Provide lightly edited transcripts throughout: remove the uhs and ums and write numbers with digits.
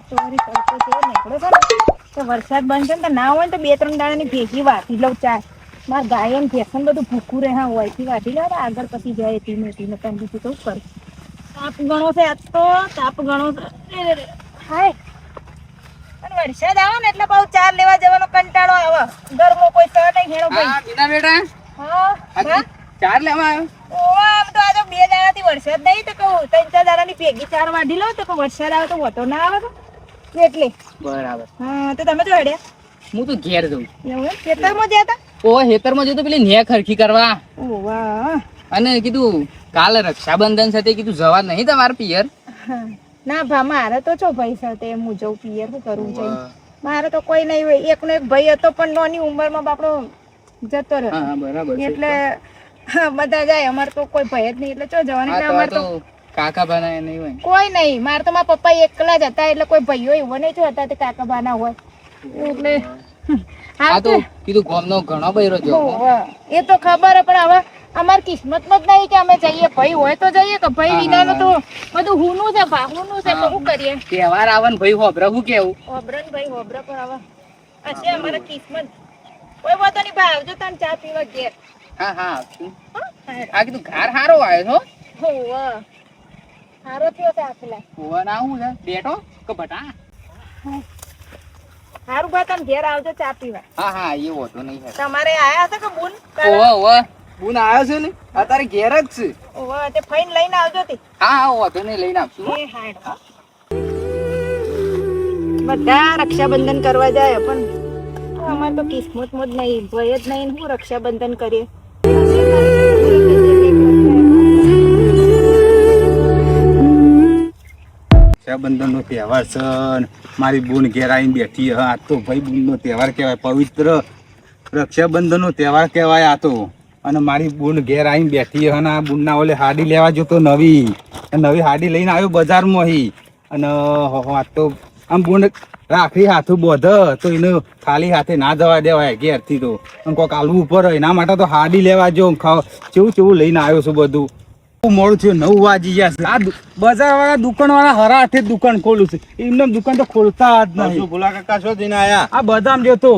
તો વળી તડકો કેવો નીકળ્યો છે ને તો વરસાદ બંધ છે ને તો ના હોય ને તો 2-3 દાડાની ભેગી વાટી લઉં ચા. મારા ગાય એમ ભેસન બધું ભૂખું રહે હા હોયથી વાટી લે આગળ પછી જાય ધીમે ધીમે તમે બીજું તો કર. તાપ ગણો છે આજ તો તાપ ગણો છે. હાય અને વરસાદ આવે ને એટલે બહુ ચાર લેવા જવાનો કંટાળો આવે. ઘરમાં કોઈ સહ નહીં હેણો ભાઈ. હા બીના બેટા હા ચાર લેવા આવ્યો. ઓવા આમ તો આજે 2 દાડાથી વરસાદ નહીં તો કહું 3-4 દાડાની ભેગી ચાર વાઢી લો તો વરસાદ આવે તો વટો ના આવે તો એટલે. બરાબર. હા તો તમે જો હેડ્યા. હું તો ઘેર જઉં. એવું એમ ખેતરમાં ગયા હતા. ઓ હેતરમાં જતો પેલી નેક હરખી કરવા ઓવા અને કીધું કાલે રક્ષાબંધન સાથે કીધું જવા નહીં તમારે પિયર. ના ભા મારે તો છો ભાઈ સાથે હું જઉં પિયર શું કરવું છે મારે તો કોઈ નહીં હોય એકનો એક ભાઈ હતો પણ નાની ઉંમરમાં બાપડો જતો રહ્યો હા બરાબર છે. એટલે બધા જાય અમારે તો કોઈ ભય જ નહીં એટલે ચો જવાનું એટલે અમારે તો કાકા બનાય નહીં હોય કોઈ નહીં મારે તો મારા પપ્પા એકલા જ હતા એટલે કોઈ ભાઈઓ એવો નહીં જો હતા તે કાકા બાના હોય એટલે આ તો કીધું ગામનો ઘણો બૈરો જો એ તો ખબર પણ હવે અમાર કિસ્મતમાં જ નહીં કે અમે જઈએ ભાઈ હોય તો જઈએ કે ભાઈ વિનાનું તો બધું હુનું છે ભાહુનું છે તો શું કરીએ તહેવાર આવે ને ભાઈ હોબરા હું કેવું હોબરન ભાઈ હોબરા પણ હવે હશે અમારા કિસ્મત કોઈ વાતો નહીં ભાઈ આવજો તને ચા પીવા ઘેર હા હા આ કીધું ઘર હારો આવ્યો છો હોવા હારો થયો છે આખલા હોવા ના હું છે બેટો કે બટા હારું બા તમે ઘેર આવજો ચા પીવા હા હા એ હોતો નહીં તમારે આયા હતા કે બુન ઓવા ઓવા બુન આવ્યો છે ને અત્યારે ઘેર જ છે ઓવા તે ફઈન લઈને આવજો તે હા હા હોતો નહીં લઈને આપશું એ હાડ બધા રક્ષાબંધન કરવા જાય પણ અમારે તો કિસ્મતમાં જ નહીં ભય જ નહીં હું રક્ષાબંધન કરીએ રક્ષાબંધન નો તહેવાર છે મારી બુન ઘેર આવીને બેઠી હા આ તો ભાઈ બુન નો તહેવાર કહેવાય પવિત્ર રક્ષાબંધન નો તહેવાર કહેવાય આ તો અને મારી બુન ઘેર આવીને બેઠી અને આ બુનના ઓલે હાડી લેવા જતો નવી હાડી લઈને આવ્યો બજારમાં હી અને આ તો આમ બુન રાખડી હાથું બોધ તો એને ખાલી હાથે ના જવા દેવાય ઘેરથી તો કોઈક આલવું ઉપર એના માટે તો હાડી લેવા જો કેવું લઈને આવ્યો છું બધું મોડું થયું 9 વાગી ગયા છે આ બજાર વાળા દુકાન વાળા હરાઠે દુકાન ખોલું છે એમને દુકાન તો ખોલતા જ નહીં ભૂલા કાકા શું જઈને આયા આ બદામ લેતો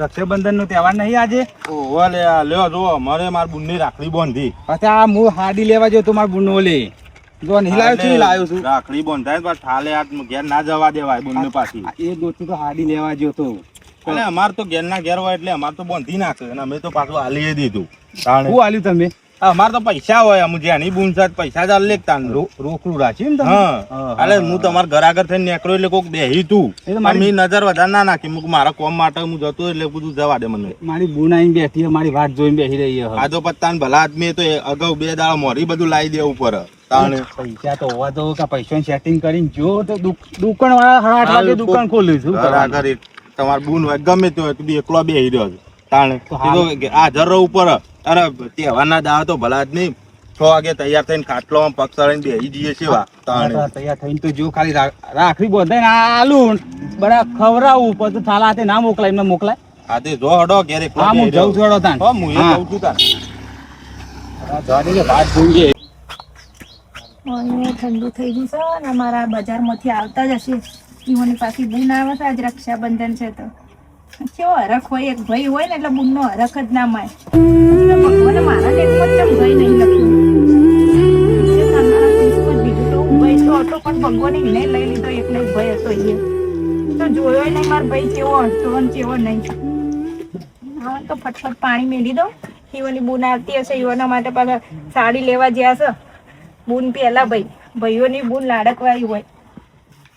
રક્ષાબંધન નો તહેવાર નહીં આજે ઓવા લે લ્યો જો મારે માર બુનની રાખડી બાંધી પછી આ હું હાડી લેવા જતો મારા બુનો લે જો નહીં લાવ્યો છું રાખડી બાંધાય પણ ઠાલે હાથ ઘેર ના જવા દેવાય બુનને પાછી એ દોસ્તી તો હાડી લેવા જતો એટલે અમાર તો ઘેર ના ઘેર હોય એટલે અમાર તો બાંધી નાખે અને અમે તો પાછું હાલી દીધું શું હાલ્યું તમે અમાર તો પૈસા હોય અમુ જેની બુન સાથે પૈસા ચાલ લેતા રોકડું રાખ્યું ને હા એટલે હું તમારા ઘર આગળ થઈને નીકળ્યો એટલે કોક બેહી તું મારી નજર વધારે ના નાખી મુક મારા કોમ માટે હું જતો એટલે બધું જવા દે મને મારી બુન આવીને બેઠી મારી વાત જોઈને બેસી રહી આ તો પત્તાને ભલા આદમી તો અગાઉ 2 દાડા મોરી બધું લાવી દેવું પડે પૈસા તો હોવા દો કે પૈસા સેટિંગ કરીને જો તો દુકાન વાળા 8 વાગે દુકાન ખોલ્યું છું આગળ તમાર બુન હોય ગમે તે હોય તું એકલો બેહી રહ્યો છે તાણે હાજર રહું ઉપર અરે તહેવારના દાડા તો ભલા જ નહીં 6 વાગે તૈયાર થઈને ખાટલોમાં પગ ચડાઈને બેસી જઈએ છે તૈયાર થઈને તો જો ખાલી રાખડી બોધાઈને આલું બરા ખવરાવું પછી થાલા હાથે ના મોકલાય એમને મોકલાય હા તે જો હડો ઘેર એકલો હા હું જઉં છું હડો તાન હા હું એ જઉં છું તાન જાડી કે વાત જોઈએ ઠંડુ થઈ ગયું છે ને અમારા બજારમાંથી આવતા જ હશે ઈઓની પાછી બુન આવે છે આજ રક્ષાબંધન છે તો કેવો હરખ હોય એક ભાઈ હોય ને એટલે બુનનો હરખ જ ના માય ભગવાને મારા લેખમાં ચમ ભાઈ નહીં લખ્યું બીજું તો ભાઈ તો હતો પણ ભગવાને એને લઈ લીધો એકલો ભાઈ હતો એ તો જોયો નહીં મારો ભાઈ કેવો હતો અને કેવો નહીં હા તો ફટફટ પાણી મેલી દો ઈઓની બુન આવતી હશે ઈઓના માટે પાછા સાડી લેવા જ્યાં છે બુન પેલા ભાઈઓની બુન લાડકવાળી હોય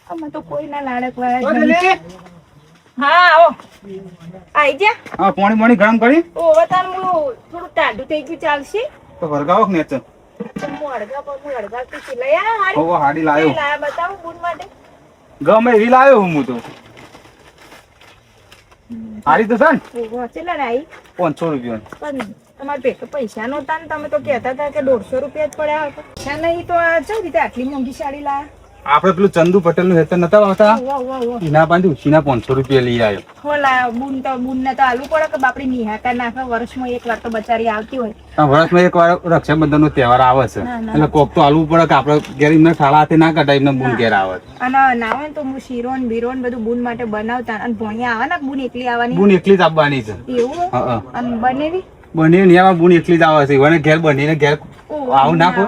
આમાં તો કોઈ ના લાડકવાળા હા આવો આઈ જા હા પાણી ગરમ કરી ઓવા તાર હું થોડું ટાઢું થઈ ગયું ચાલશે તો વરગાવો ને તો હું અડગા થી લયા હાડી ઓવા હાડી લાયો લાયા બતાવું બુન માટે ગમે એવી લાયો હું તો હાડી તો સન ઓવા ચેલા લાઈ 500 રૂપિયા પણ તમારે ભેગા પૈસા નહોતા ને તમે તો કહેતા હતા કે 150 રૂપિયા જ પડ્યા હતા પૈસા નહીં તો આ કઈ રીતે આટલી મોંઘી સાડી લાયા આપણે પેલું ચંદુ પટેલ નું હેતર નતા આવતા વાહ, વાહ, વાહ. એના પાસે ઉછીના 500 રૂપિયા લઈ આવ્યો. હોલા બુનને તો આલવું પડે કે બાપડી નિહાકા નાખે વર્ષમાં એક વાર તો બચારી આવતી હોય. આ વર્ષમાં એક વાર રક્ષાબંધન નો તહેવાર આવે છે ના, ના. એટલે કોક તો આલવું પડે કે આપણે ઘેર એમને ખાલા હાથે ના કઢાય એમને બુન ઘેર આવે. અને ના હોય ને તો હું શીરો ને બીરો ને બધું બુન માટે બનાવતા અને ભણ્યા આવે ને બુન એકલી આવવાની બુન એકલી જ આવવાની છે. એવું હા હા અને બનેવી બની નિયામાં બુન એકલી જ આવે છે એને ઘેર બનીને ઘેર આવું નાખો.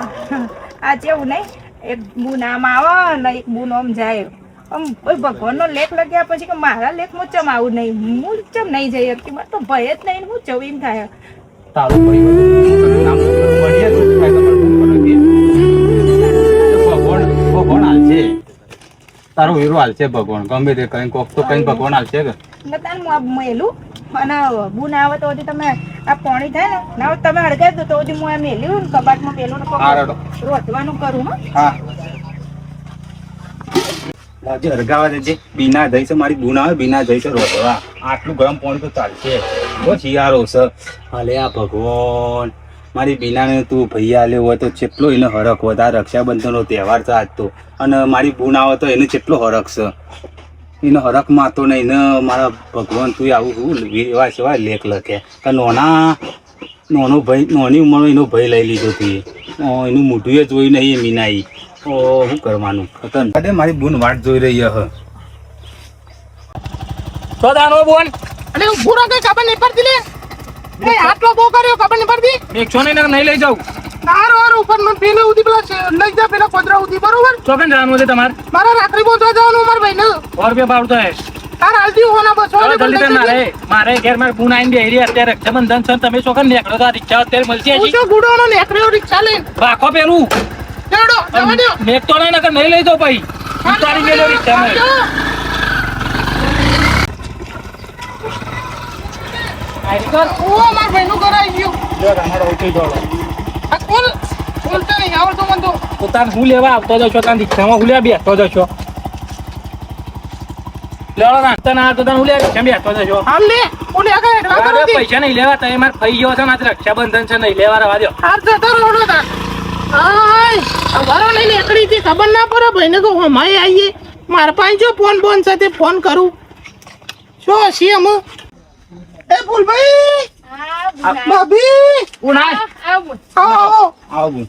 આ જેવું નહીં એક બુન આમ આવે ને એક બુન આમ જાય આમ કોઈ ભગવાનનો લેખ લગ્યા પછી કે મારા લેખમાં ચમ આવું નહીં હું ચમ નહીં જઈ શકતી મારે તો ભય જ નહીં ને હું જવું એમ થાય તારું પરિવાર નામ બનીએ તો થાય તમારે બુન બનો કે ભગવાન ભગવાન હાલશે તારો હીરો હાલશે ભગવાન ગમે તે કઈ કોક તો કઈ ભગવાન હાલશે કે નતા મેલું અને બુન આવે તો હજી તમે આ પાણી થાય ને ના હોય તમે હળગાવી દો તો હજી હું આ મેલ્યું ને કબાટમાં પેલું હા, રડો. રોધવાનું કરું હો હા લાજે હરગાવા દેજે બીના જઈ છે મારી બુન આવે બીના જઈ છે રોધવા આટલું ગરમ પાણી તો ચાલશે બહુ શિયાળો છે અલે આ ભગવાન મારી બીનાને તું ભૈયા આલ્યો હોય તો કેટલો એને હરખ હોય આ રક્ષાબંધનનો તહેવાર છે આજ તો અને મારી બુન આવે તો એને કેટલો હરખ છે એને હરખ માતો નહીં ને મારા ભગવાન તું આવું શું એવા સેવા લેખ લખે કે નાનો ભાઈ નાની ઉંમરનો એનો ભય લઈ લીધો તું એનું મોઢું એ જોઈ નહીં એ મીનાઈ શું કરવાનું ખતર મારી બુન વાટ જોઈ રહી હ તો દાનો બોન અરે ઉભું રહો, કઈ ખબર નહીં પડતી લે. કઈ આટલો બહુ કર્યો ખબર નહીં પડતી. 100 ને નહીં લઈ જાઉં તારો હારો ઉપર નો પેલે ઉધી પેલા લઈ જા પેલા કોદરા ઉધી બરોબર. ચોકન જવાનું છે તમારે મારા રાખડી બોધવા જવાનું મારા ભાઈ ને. 100 રૂપિયા ભાવ તો હે તાર હાલતી હોના બસ ચાલો જલ્દી કર મારે ઘેર મારે બુન આઈને બેહી અત્યારે રક્ષાબંધન છે તમે ચોકન નીકળો તો આ રિક્ષા અત્યારે મળશે હું હજી તો ગુડોનો નેકર્યો રિક્ષા લઈને. રાખો પેલું લેડો જવા દો. મેક તો નહીં નકર નહીં લઈ જાઉં ભાઈ ઉતારી મેલો રિક્ષામાં આઈ કર ઓ મારા ભાઈ નું ઘર આવી ગયું. જો તમારો ઉઠી દોડો આ કોલ બોલતા નહીં આવડતો મને તો. પોતાને હું લેવા આવતો જશો તાન રિક્ષામાં હું લેવા બેસતો જશો લેવડો ના તને આ તો તને હું લેવા રિક્ષામાં બેસતો જશો હાલ લે ઓલે આગળ હેડવા કરો અરે દી. પૈસા નહીં લેવા તમે મારે ફઈ ગયો છે ને આજે રક્ષાબંધન છે નહીં લેવા રવા દો હાર જતો રોડો તાર. આય આ વારો લઈને એકડી થી ખબર ના પડે ભાઈને કહું હમાય આવીએ મારા પાસે જો ફોન બોન સાથે ફોન કરું શું હસી અમે એ ફૂલભાઈ આ બુન આવે. ભાભી ઉનાય આ બુન. આવો આવો આવું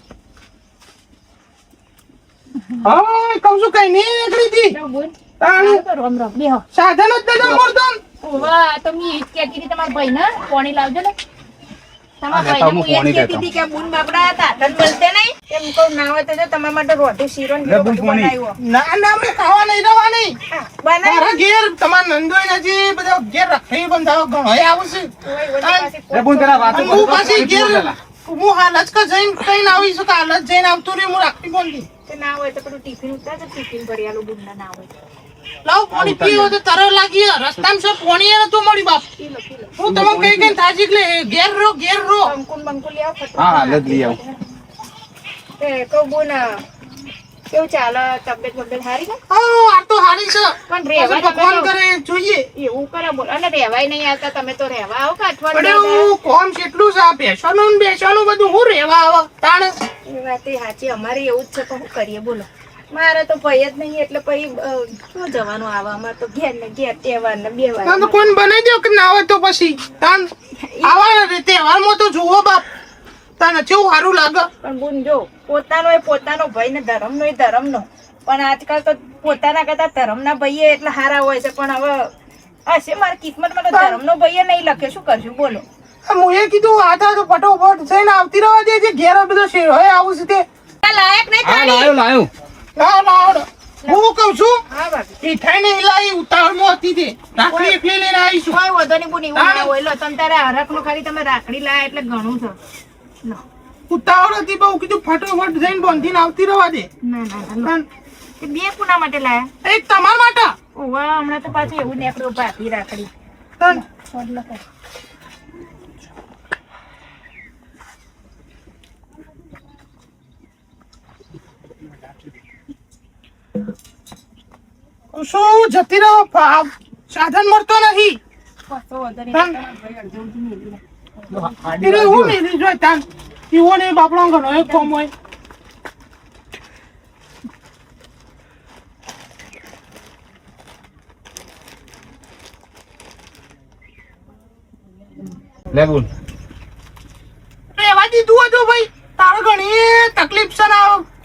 હા કહું છું કઈ નહીં એકડી થી જો બુન તાણું આ તો રોમ રોમ બેહો સાધન જ નતા મળતો ને. ઓવા તો મી ઈ જ કહેતી હતી તમારા ભાઈને પાણી લાવજો ને તમારા લેતા ભાઈને હું હું એ જ પાણી કહેતી હતી કે બુન બાપડા હતા તન બોલતે નહીં એમ કહું ના હોય તો જો તમારા માટે રોટી શીરો ને લે બુન બધું પાણી. બનાવ્યું ના ના મેં ખાવા નહીં રહેવાની હા, બનાવ્યું મારા ઘેર તમારા નંદોઈ નજી બધા ઘેર રખાઈ બંધાવો ઘણો આવું છે હોય, હોય, પાછી લે બોલ પેલા વાતો અને હું કરો, પાછી પાણી પીવો ઘેર પેલા. હું હાલ જ જઈને કઈ આવીશું કે હાલ જ જઈને આવતું રહ્યું હું રાખતી બોલતી તે ના હોય તો પેલું ટિફિન ઉતાર ટિફિન ભરી આલું બુનના ના હોય તો. લાવ પાણી પીવો તો તરસ લાગી રસ્તામાં શું પાણી એ નતું મળી બાપ પી લો, પી લો. હું તમને કઈ કઈ થાજી એટલે ઘેર રહો કંકુન બંકુન લઈ આવો, ફટફટ. હા, હાલ જ લઈ આવું. તે કહું બુન કેવું ચાલે તબિયત બબિયત સારી ને હા આ તો હારી છે પણ પછી રહેવા ભગવાન કરે જોઈએ એવું કરે બોલ અને રહેવાય નહીં આવતા તમે તો રહેવા આવો કે પણ અઠવાડિયે એવું કોમ કેટલું છે આ બેસવાનું ને બેસવાનું બધું હું રહેવા આવે તાણ એ વાત એ સાચી અમારે એવું જ છે તો શું કરીએ બોલો મારે તો ભય જ નહીં એટલે પછી શું જવાનું આવે અમારે તો ઘેર ને ઘેર તહેવાર ને બે વાર તાન તો કોઈને બનાવી દો કે ના હોય તો પછી તાન આવા તહેવારમાં તો જુઓ બાપ તને કેવું સારું લાગે પણ બુન જો પોતાનો એ પોતાનો ભય ને ધર્મનો એ ધર્મનો પણ આજકાલ તો પોતાના કરતા ધર્મના ભઈએ એટલે સારા હોય છે પણ હવે હશે મારી કિસ્મતમાં તો ધર્મનો ભઈએ નહીં લખે શું કરશું બોલો હું એ કીધું આતા તો ફટોફટ જઈને આવતી રહેવા દે જે ઘેર બધો શેર હોય આવું છે તે આ લાયક નહીં હા તારી લાયો લાવ લાવ હું કહું છું હા ભાભી મીઠાઈ ને લાવી ઉતાવળમાં હતી તે રાખડી એકલી લઈને આવીશું કોઈ વધો નહીં બુન એવું ના હોય લો તમે તારે હરખનું ખાલી તમે રાખડી લાયા એટલે ઘણું છે લો. ઉતાવળ હતી બહુ કીધું ફટોફટ જઈને બાંધીને આવતી રહેવા દે ના ના ના લો. તાન તે બે કુના માટે લાયા એક તમારા માટે ઓવા હમણાં તો પાછું એવું નીકળ્યું ભાભી રાખડી તાન છોડલો કર. શું જતી રહો સાધન મળતો નથી કશો વધો નહીં તાન. તમારા ભાઈ અડધો ઉધી મેલી લે. એટલે હું મેલી જોઈ તાન એવો ને બાપડો ઘણો એક કોમ હોય લે બોલ. રહેવા દીધું હતું ભાઈ તારો ઘણી તકલીફ છે ને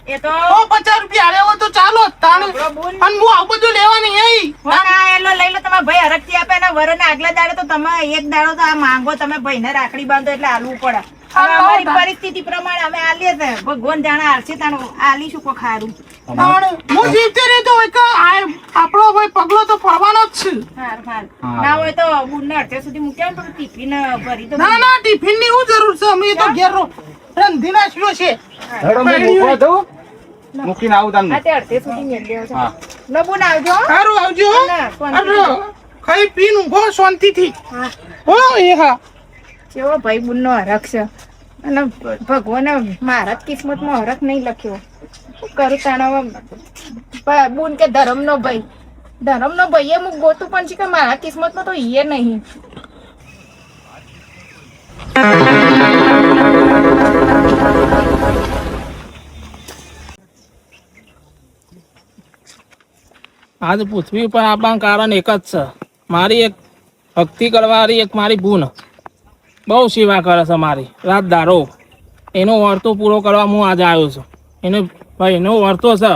એ તો 50 રૂપિયા આલ્યા તો ચાલો તાણે આપણો બોન અને હું આવું બધું લેવા નહીં આવી ફોન આયેલો લઈ લો તમારા ભાઈ હરખથી આપે ને વરને આગલા દાડે તો તમે એક દાડો તો આ માંગો તમે ભાઈને રાખડી બાંધો એટલે આલવું પડે હવે અમારી પરિસ્થિતિ પ્રમાણે અમે આલીએ છે ભગવાન જાણે આલશે તાણ આલીશું કોઈ ખારું તાણે હું જીવતે રહેતો હોય કે આપણો ભાઈ પગલો તો પડવાનો જ છે હાર ના હોય તો બુનને અડધે સુધી મૂક્યા ને તો ટિફિન ભરી તો ના ના ટિફિન ની શું જરૂર છે અમે તો ઘેર રંધી નાખ્યો છે હેડો હું મૂકવા દઉં. મૂકીને આવું તમને. હા તે અડધે સુધી મેળ દેવો છે હા. લો બુન આવજો સારું આવજો ના, શાંતિથી. અરે, ખાઈ પીને ઊંઘો શાંતિથી હા હો એ હા કેવો ભાઈ બુનનો હરખ છે અને ભગવાને મારા જ કિસ્મતમાં હરખ નહીં લખ્યો શું કરું તાણ હવે બુન કે ધર્મનો ભાઈ એ હું ગોતું પણ છે કે મારા કિસ્મતમાં તો ઈએ નહીં આજ પૃથ્વી પર આપવાનું કારણ એક જ છે મારી એક ભક્તિ કરવાવાળી એક મારી બૂન બહુ સેવા કરે છે મારી રાત દારો એનો વર્તો પૂરો કરવા હું આજે આવ્યો છું એને ભાઈ એનો વર્તો છે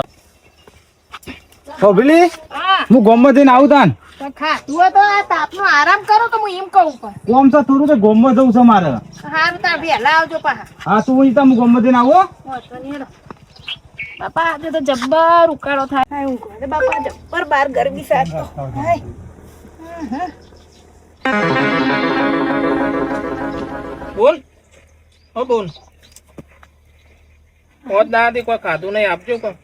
ભભલી હા હું ગોમમાં જઈને આવું તાન. તો ખાતું હોય તો આ તાપનો આરામ કરો તો હું એમ કહું પણ કોમ છે થોડું તો ગોમમાં જવું છે મારે. સારું તાર વહેલા આવજો પાછા હા તું હું ગોમમાં જઈને આવો. વાંધો નહીં હેડો. બાપા આજે તો જબ્બર ઉકાળો થાય ઊંઘો રે બાપા જબ્બર બાર ગરમી સાથ હાય. બોલ ઓ બોલ હોત દાદી કોઈ ખાધું નહીં આપજો કોઈ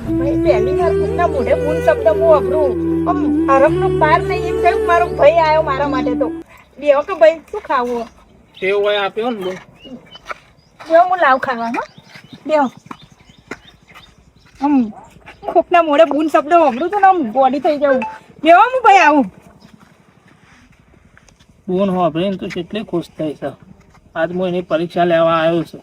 ભાઈ પહેલી વાર કોકના મોઢે પૂન શબ્દ હું વાપરું આમ આરમનો પાર નહીં એમ થયું મારો ભાઈ આવ્યો મારા માટે તો બેહો કે ભાઈ શું ખાવું સેવ હોય આપ્યો ને બોલ બેહો હું લાવ ખાવાનું બેહો આમ કોકના મોઢે પૂન શબ્દ વાપરું તો ને આમ બોડી થઈ જવું બેહો હું ભાઈ આવું બોન હોભળીને તું કેટલી ખુશ થઈ છે આજ હું એની પરીક્ષા લેવા આવ્યો છું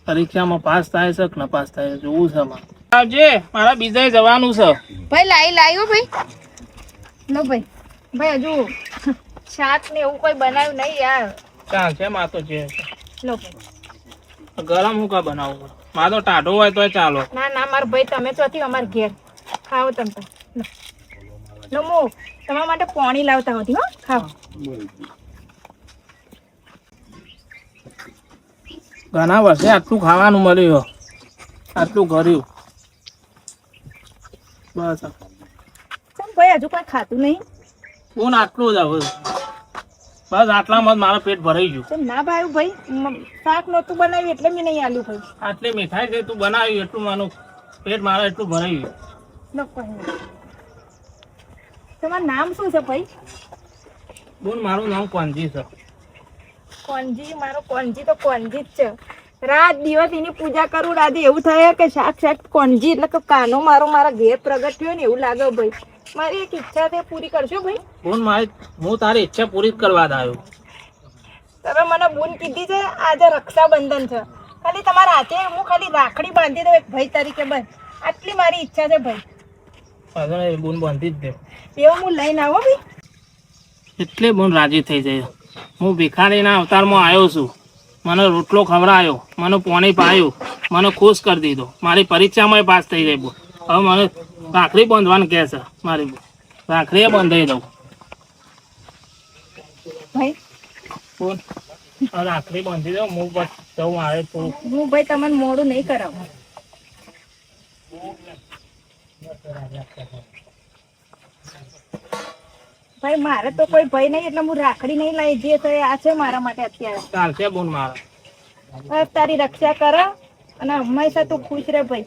પરીક્ષામાં પાસ થાય છે કે ન પાસ થાય છે જોવું છે મારે આવજે મારા બીજાએ જવાનું છે ભાઈ લાવ્યો ભાઈ લો ભાઈ ભાઈ હજુ શાક ને એવું કોઈ બનાવ્યું નહીં યાર ચાલશે માં તો જે છે. લો ભાઈ ગરમ હું કા બનાવું મારે તો ટાઢો હોય તોય ચાલો ના ના મારા ભાઈ તમે ચોથી અમારા ઘેર ખાઓ તમે તો. લો મો તમારા માટે પાણી લાવતા હોતી હો ખાઓ ઘણા વર્ષે આટલું ખાવાનું મળ્યું આટલું કર્યું બસ ચમ ભાઈ હજુ કોઈ ખાતું નહીં બોન આટલું જ હવે બસ આટલામાં જ મારું પેટ ભરાઈ ગયું ચમ ના ભાઈ ભાઈ શાક નહોતું બનાવ્યું એટલે મેં નહીં આલ્યું ભાઈ આટલી મીઠાઈ છે તું બનાવ્યું એટલું મારું પેટ મારે એટલું ભરાઈ ગયું લો કોઈ નહીં. તમારું નામ શું છે ભાઈ બોન મારું નામ કોંજી છે કોનજી મારો કોનજી તો કોનજી જ છે રાત દિવસ એની પૂજા કરું રાતે એવું થાય કે સાક્ષાત કોનજી એટલે કે કાનો મારો મારા ઘેર પ્રગટ થયો ને એવું લાગે ભાઈ મારી એક ઈચ્છા છે પૂરી કરશો ભાઈ બોન મારી હું તારી ઈચ્છા પૂરી જ કરવા જ આવ્યો તમે મને બૂન કીધી છે આજે રક્ષાબંધન છે ખાલી તમારા હાથે હું ખાલી રાખડી બાંધી દઉં એક ભાઈ તરીકે બસ આટલી મારી ઈચ્છા છે ભાઈ પાછળ એ બોન બાંધી જ દે એવું હું લઈને આવો ભાઈ એટલે બોન રાજી થઈ જાય હું ભિખારીના અવતારમાં આવ્યો છું મને રોટલો ખવડાયો મને પાણી પાયું મને ખુશ કરી દીધો મારી પરીક્ષામાં પાસ થઈ જાય બોન હવે મને રાખડી બાંધવાનું કહે છે મારી બોન રાખડીએ બાંધી દઉં ભાઈ બોન હવે રાખડી બાંધી દઉં હું બસ જવું આવે થોડું હું ભાઈ તમને મોડું નહીં કરાવું ભાઈ મારે તો કોઈ ભય નહીં એટલે હું રાખડી નહીં લાવી જે તો એ આ છે મારા માટે અત્યારે ચાલશે બોન મારા હવે તારી રક્ષા કરે અને હંમેશા તું ખુશ રહે ભાઈ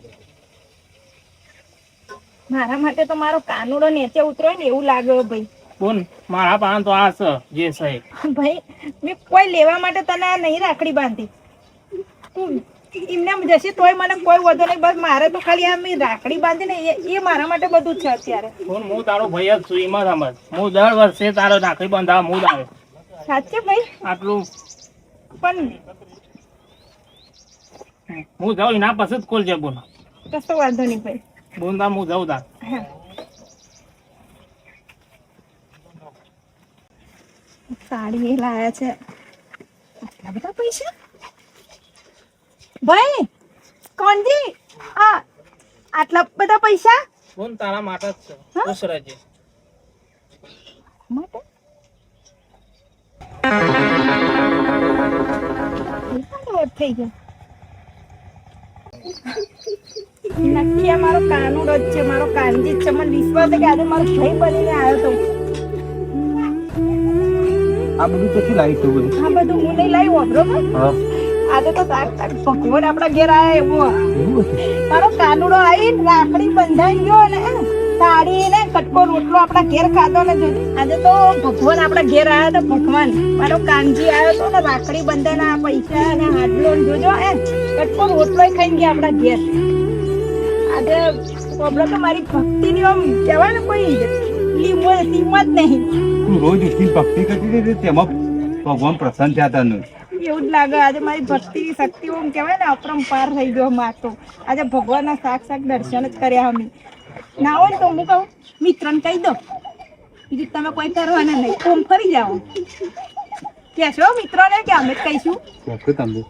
મારા માટે તો મારો કાનુડો નીચે ઉતર્યો ને એવું લાગે ભાઈ બોન મારા પાસે તો આ છે જે છે એ. ભાઈ મેં કોઈ લેવા માટે તને આ નહીં રાખડી બાંધી તું એમને જશે તોય મને કોઈ વધુ નહીં બસ મારે તો ખાલી આ મેં રાખડી બાંધી ને એ મારા માટે બધું જ છે અત્યારે બોન હું તારો ભાઈ જ છું એમાં સમજ હું દર વર્ષે તારો રાખડી બંધાવ હું જ આવે સાચે ભાઈ આટલું પણ હું જાઉં એના પાસે જ ખોલજે બોન કશો વાંધો નહીં ભાઈ બોન તા હું જાઉં તાર હા સાડી એ લાયા છે. આટલા બધા પૈસા ભાઈ કોણજી આટલા બધા પૈસા ફોન તારા માટે જ છે. હા? ખુશ રહેજે. માટે પૈસા ગાયબ થઈ ગયા. નક્કી આ મારો કાનુડો જ છે, મારો કાનજી જ છે. મને વિશ્વાસ છે કે આજે મારો ભાઈ બનીને આવ્યો તો. આ બધું ક્યાંથી લાવી તું બધું? આ બધું હું નહીં લાવી બરોબર. હા આજે તો ભગવાન આપણા ઘેર આયા એવું એવું હતું. મારો કાનુડો આવીને રાખડી બંધાઈ ગયો ને સાડી ને કટકો રોટલો આપણા ઘેર ખાધો ને જોજો. આજે તો ભગવાન આપણા ઘેર આવ્યા તો ભગવાન મારો કાનજી આવ્યો તો ને રાખડી બંધાઈને આ પૈસા ને હાડલો ને જોજો કટકો રોટલો ખાઈને ગયા આપણા ઘેર. આજે પ્રોબ્લેમ તો મારી ભક્તિની આમ કહેવાય ને કોઈ લીમો જ નહીં. તું રોજ ઉઠીને ભક્તિ કરતી હતી તેમાં ભગવાન પ્રસન્ન થયા તને. એવું જ લાગે આજે મારી ભક્તિની શક્તિ આમ કહેવાય ને અપરંપાર થઈ ગયો માર તો. આજે ભગવાનના સાક્ષાત દર્શન જ કર્યા અમે. ના હોય ને તો હું કહું મિત્રને કહી દો બીજું તમે કોઈ કરવાના નહીં. ઓમ ફરી જાઓ કહેશો મિત્રોને કે અમે જ કહીશું. ચોખ્ખું તમને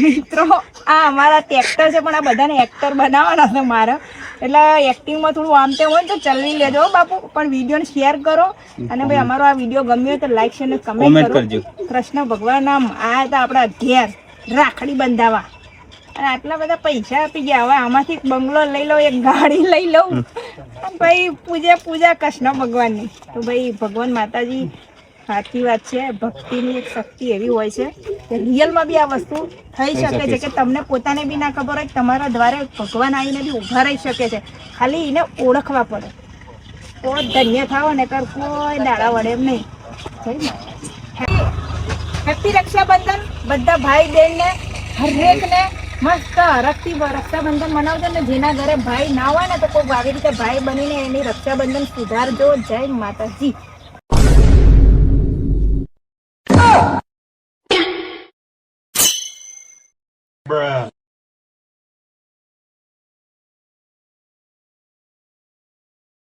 મિત્રો આ અમારા ટ્રેક્ટર છે પણ આ બધાને એક્ટર બનાવવાના છે મારા. એટલે એક્ટિંગમાં થોડું આમ તેમ હોય ને તો ચલવી લેજો બાપુ. પણ વિડીયોને શેર કરો અને ભાઈ અમારો આ વિડીયો ગમ્યો હોય તો લાઈક શેર અને કમેન્ટ કોમેન્ટ કરો. કરજો. કૃષ્ણ ભગવાન આમ આ હતા આપણા ઘેર રાખડી બંધાવા અને આટલા બધા પૈસા આપી ગયા. હવે આમાંથી એક બંગલો લઈ લઉં, એક ગાડી લઈ લઉં અને ભાઈ પૂજા કૃષ્ણ ભગવાનની. તો ભાઈ ભગવાન માતાજી સાચી વાત છે. ભક્તિની એક શક્તિ એવી હોય છે કે રિયલમાં બી આ વસ્તુ થઈ શકે છે કે તમને પોતાને બી ના ખબર હોય તમારા દ્વારે ભગવાન આવીને બી ઊભા રહી શકે છે. ખાલી એને ઓળખવા પડે તો ધન્ય થાવ ને કર કોઈ દાડા વડે એમ નહીં. હેપી રક્ષાબંધન બધા ભાઈ બહેન ને હરેકને મસ્ત હરખથી રક્ષાબંધન મનાવજો ને જેના ઘરે ભાઈ ના હોય ને તો કોઈ આવી રીતે ભાઈ બનીને એની રક્ષાબંધન સુધારજો. જય માતાજી. Bruh.